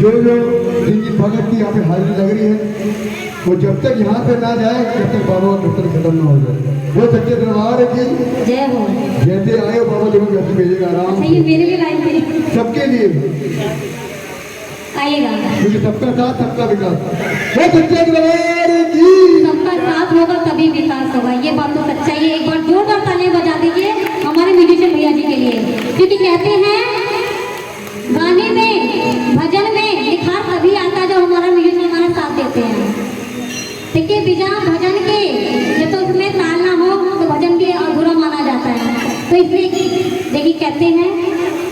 जो जिनकी भगत की यहाँ पे हाजिरी लग रही है वो जब तक यहाँ से ना जाए तब तक बाबा का दफ्तर खत्म ना हो जाए। वो सच्चे दरबार है कि जय हो। जैसे आए हो बाबा लोगों घर से भेजेगा आराम। अच्छा, ये मेरे लिए लाइन मेरी सबके लिए आइएगा, क्योंकि सबका साथ सबका विकास। वो सच्चे दरबार है कि सबका साथ होगा तभी विकास होगा। ये बात तो सच्चाई है। एक बार जोरदार तालियां बजा दीजिए हमारे म्यूजिशियन भैया जी के लिए, क्योंकि कहते हैं गाने में भजन में निखार तभी आता है जब हमारा म्यूजिशियन हमारा साथ देते हैं। देखिए बिना भजन के जब तो उसमें ताल ना हो तो भजन भी अधूरा माना जाता है। तो इसलिए देखिए कहते हैं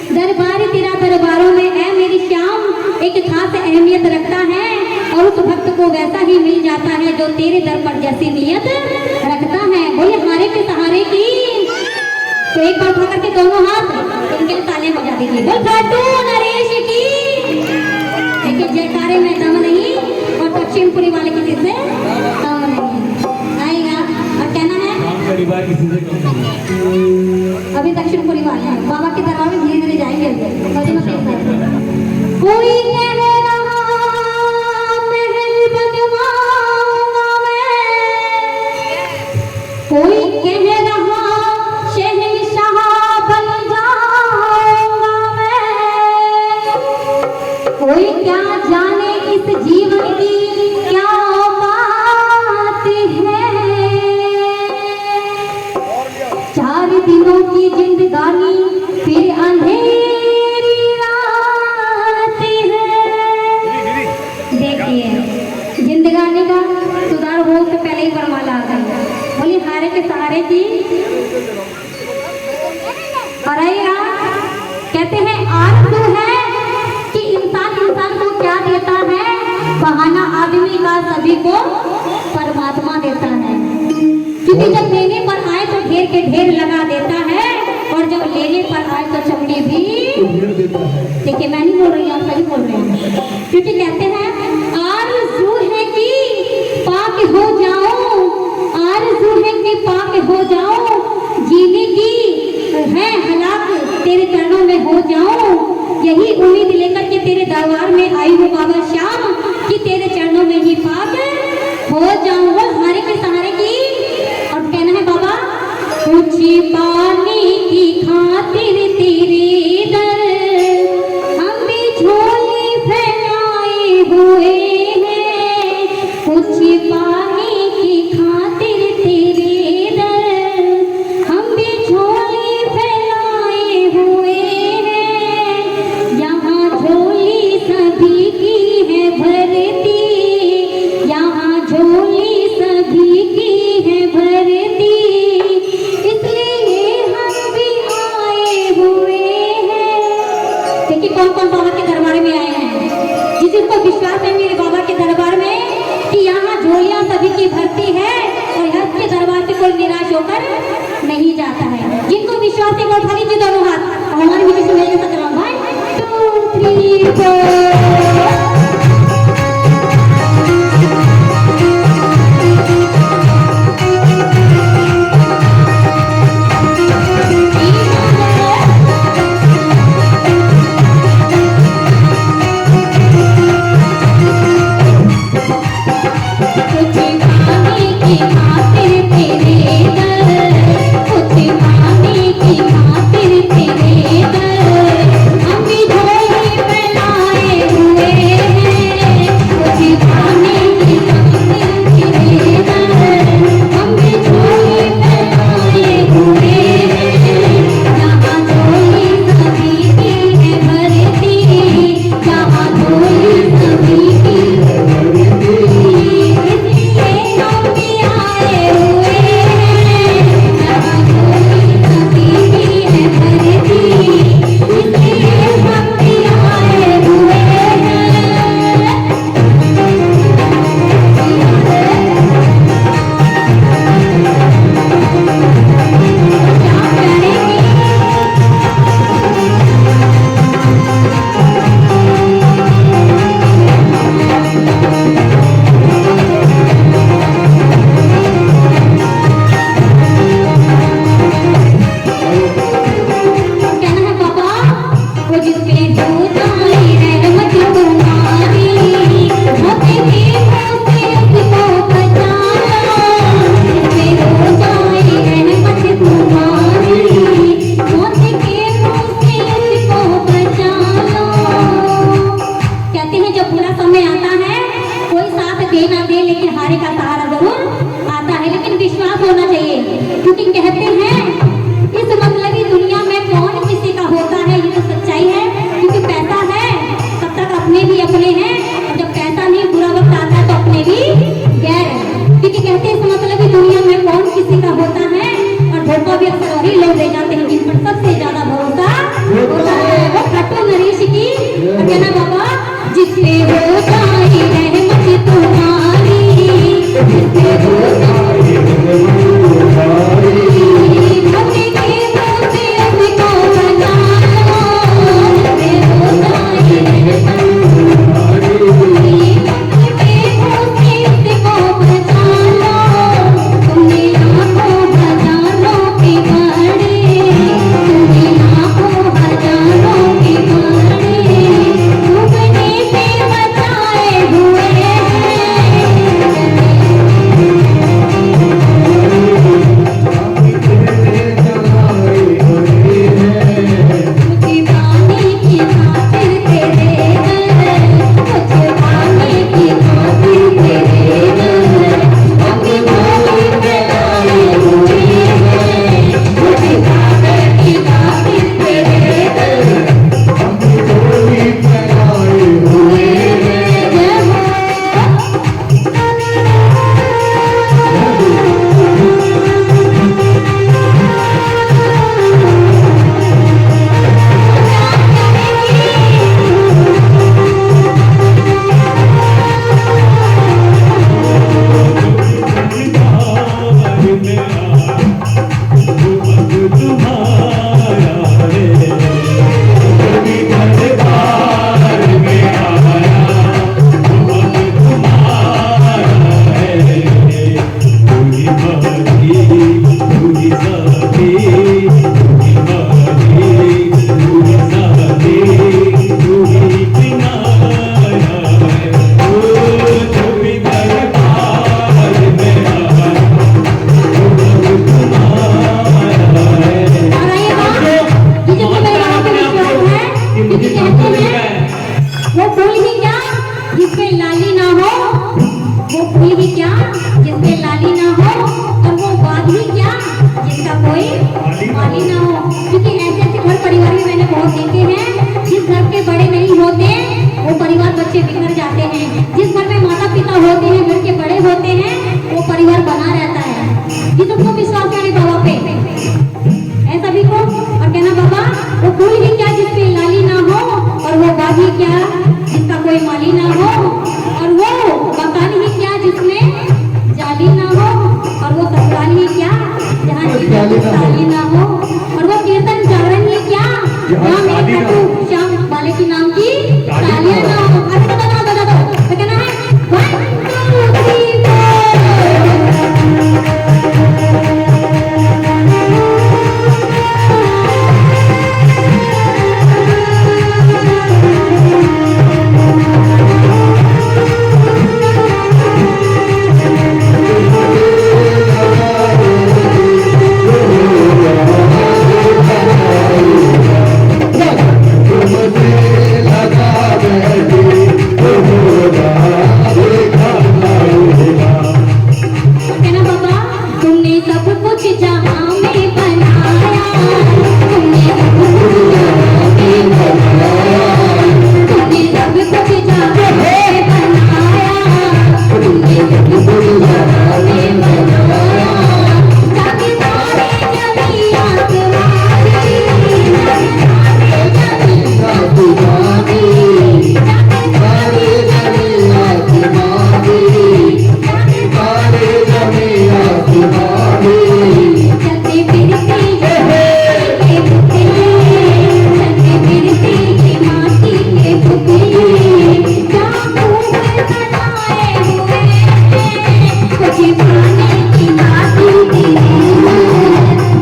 दरबार तेरा दरबारों में है मेरी श्याम एक खास अहमियत रखता है और उस भक्त को वैसा ही मिल जाता है जो तेरे दर पर जैसी नियत रखता है। बोले हारे के सहारे की। तो एक बार उठा करके दोनों हाथ इनके लिए तालियां बजा दीजिए। बोल खाटू नरेश की। देखिए जयकारे में दम नहीं और दक्षिणपुरी वाले किसी से दम नहीं आएगा। और कहना है किसी से कम नहीं। अभी दक्षिणपुरी वाले हैं बाबा के दरबार में धीरे धीरे जाएंगे। कोई कह रहा महल बनवाऊंगा मैं, कोई कह रहा शहंशाह बन जाऊंगा मैं, कोई क्या जाने इस जीवन की क्या बात है। 4 दिनों की जिंदगानी फिर अंधेरी रात है। देखिए जिंदगानी का सुधार हो तो पहले ही बरमाला आ गई। बोली हारे के सहारे की। और आइएगा कहते हैं आरज़ू है कि इंसान को क्या देता है, बहाना आदमी का सभी को परमात्मा देता है। क्योंकि जब लेने पर आए तो ढेर के ढेर लगा देता है और जब लेने पर आए तो चमड़ी भी देखिए। मैं नहीं बोल रही, आप सही बोल रहे हैं। क्योंकि कहते हैं आरज़ू है कि पाक हो जाओ, आरज़ू है कि पाक हो जाओ, जीने की है हलाक तेरे चरणों में हो जाओ। यही उम्मीद लेकर के तेरे दरबार में आई हूँ बाबा श्याम कि तेरे चरणों में ही पाक हो जाऊं। वो हारे के सहारे की। और कहना है बाबा कुछ पाने की खातिर तेरे दर हम भी झोली फैलाए हुए हैं। कुछ पाने की खातिर तेरे दर हम भी झोली फैलाए हुए हैं। यहाँ झोली सभी की है भरती, यहाँ झोली सभी की है भरती, इसलिए हम भी आए हुए हैं। देखिए कौन कौन बाबा के दरबार में आए हैं। जिसको विश्वास है मेरे बाबा के दरबार में कि यहाँ झोलियाँ सभी की भरती है और हर के दरबार से कोई निराश होकर नहीं जाता है। जिनको विश्वास है वो उठा लीजिए दोनों हाथ और हमारे बीच में सतराम भाई 2 3 4। हम भी झोली फैलाए पे हो जाए रहमत तुम्हारी, जिस पे हो जाए तुम्हारी अपने खेतों से उसको बचा लो, जिस पे हो जाए रहमत तुम्हारी, अपने खेतों से उसको बचा लो, तुमने लाखों हजारों के बड़े, तुमने लाखों हजारों के बड़े डूबने से बचाए हुए मुझे पाने की खातिर तेरे घर, मुझे पाने की खातिर तेरे घर अपनी गोदी में लाए हुए हैं, मुझे पाने की खातिर तेरे घर हुए हैं। जय हो वो फूल ही क्या जिसमें लाली ना हो, वो फूल ही क्या जिसमें लाली ना हो, और वो बाग ही क्या जिसका कोई माली ना हो। क्योंकि ऐसे ऐसे घर परिवार भी मैंने बहुत देखे हैं, जिस घर के बड़े नहीं होते वो परिवार बच्चे बिगड़ जाते हैं, जिस घर में माता पिता होते हैं, घर के बड़े होते हैं, वो परिवार बना रहता है। जी तुमको विश्वास है बाबा पे, ऐसा भी को और कहना बाबा वो फूल ही क्या जिसमें लाली ना हो, और वो बाग ही क्या जिसका कोई माली ना हो, और वो मकान ही क्या जिसमें जाली ना हो, और वो ससुराल ही क्या जहाँ जिसमें साली ना हो, और वो कीर्तन जागरण ही क्या जहाँ मेरे खाटू श्याम वाले की नाम की तालियां ना हो। अरे बता दो तो कहना है 1 2 3 कहना बाबा तुमने सब कुछ जहां में बनाया, तुमने सब कुछ जहां में बनाया, तुमने सब कुछ जहां में बनाया, तुमने सब कुछ जहां में बनाया, जाके सारे जमी आसमानी, जाके सारे जमी आसमानी, जाके सारे जमी आसमानी, जाके सारे चलते फिरते ये चलते फिरते ये माटी के पुतले जादू बनाए हुए कुछ पाने की माटी तेरे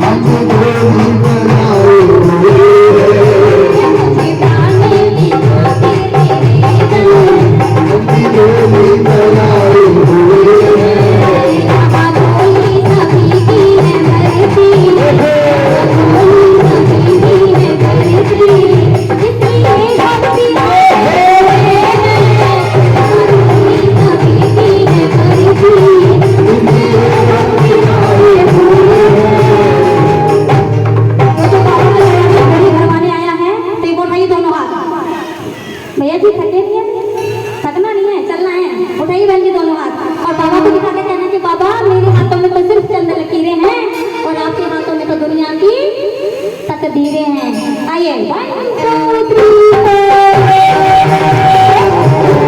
कुछ पाने की माटी भैया जी थके नहीं है, थकना नहीं है, चलना है। उठाइए बहन जी दोनों हाथ और बाबा को दिखा के कहना कि बाबा मेरे हाथों में तो सिर्फ चंद लकीरें हैं और आपके हाथों में तो दुनिया की तकदीरें हैं। आइए 1 2 3 4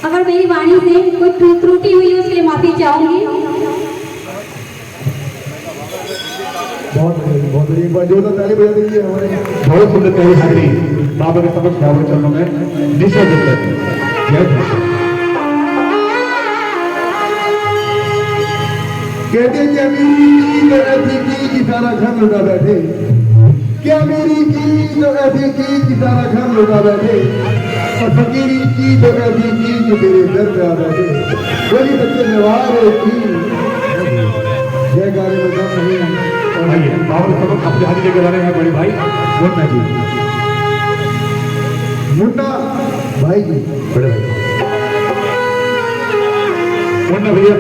अगर मेरी वाणी से कोई त्रुटि हुई है उसके लिए माफी चाहूंगी। बहुत बढ़िया, एक बार जोरदार ताली बजा दीजिए हमारे। बहुत सुंदर प्यारी हाजिरी बाबा के समक्ष बाबा के चरणों में निःशब्द करते हैं। जय कृष्ण। कहते क्या मेरी की तो ऐसी की कि सारा घर लुटा बैठे, क्या मेरी की तो ऐसी की कि सारा घर लुटा बैठे, और फकीरी की तो ऐसी की कि मेरे घर पे आ बैठे। बोली बच्चे नवार की जय गाने में दम नहीं। और आइए बाबा के समक्ष अपनी हाजिरी लेकर आ रहे हैं बड़े भाई मुन्ना जी। मुन्ना भाई जी, बड़े भाई मुन्ना भैया।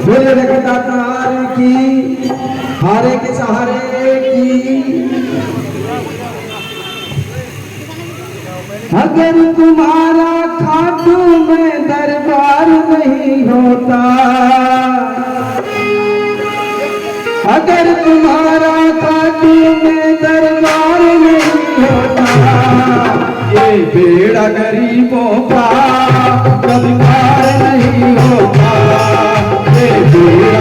बोले जगदातार की, हारे के सहारे की। अगर तुम्हारा खाटू में दरबार नहीं होता, अगर तुम्हारा खाटू में दरबार नहीं होता, ये बेड़ा गरीबों का कभी पार नहीं होता। ये बेड़ा